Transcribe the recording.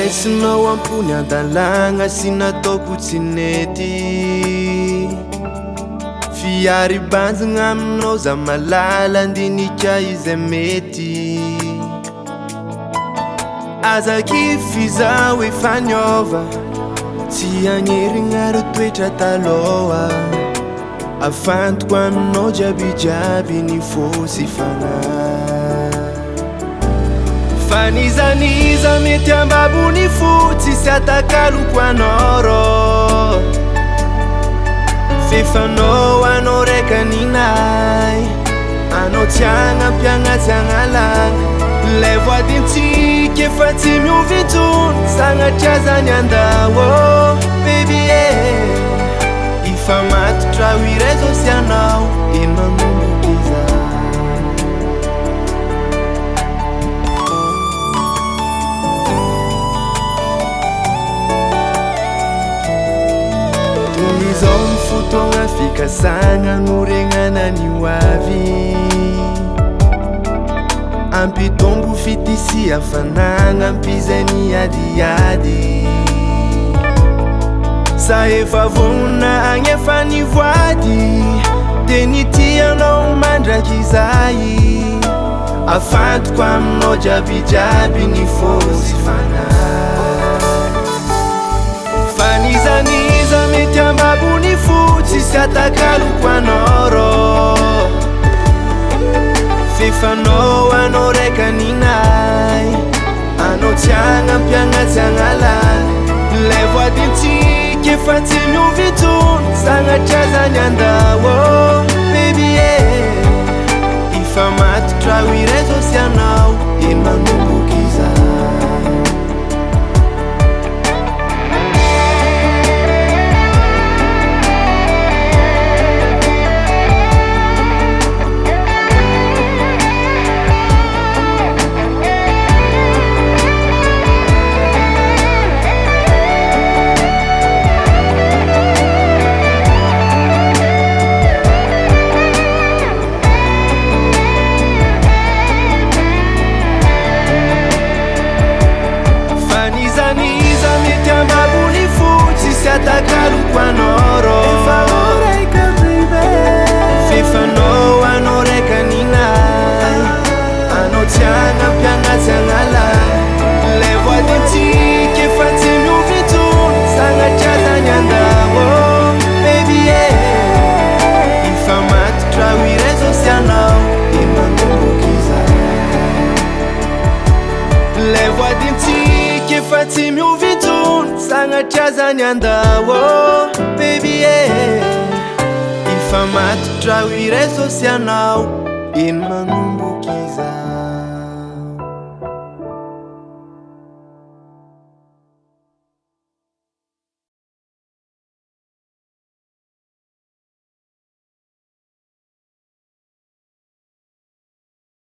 raisinao ampony andalagna sy nataoko tsy nety fiary banjigna aminao za malala andinika izay mety azaky fizao efa niova tsy agnerigna ry toetra taloha afantoko aminao jiabijiaby ny fosy fagnahy fanizaniza mety ambabony fotsy sy atakaloko anao rô fefanao anao raika ninay anao tsy agnampyagnatsy agnalagna lay voadintsika efa tsy miovitsony sagnatria zany andao baby ifa matotra ho iray zao sy anao ino manomboky iza toy izao ny fotoagna fikasagna noregnana ny hoavy ampitombo fitisi hafanagna ampizay ny adiady sa efa vona agny efa nivoady de nitianao mandraky izay afantoko aminao jiabijiaby ny fosy fagnahy fanizaniza mety ambabony fotsy sy atakaloko anao rô fefanao anao raika ninay anao tsy agnampyagnatsy agnalagna lay voadintsika efa tsy miovitsony sagnatria zany andao baby ifa matotra ho iray zao sy anao ino manomboky iza atakaloko anao rô fefanao anao raika ninay anao tsy agnampyagnatsy agnalagna lay voadintsika efa tsy miovitsony sagnatria zany andao baby ifa matotra ho iray zao sy anao ino manomboky iza lay voadintsika efa tsy miovitsony sagnatria zany andao baby ifa matotra ho iray zao sy anao ino manomboky iza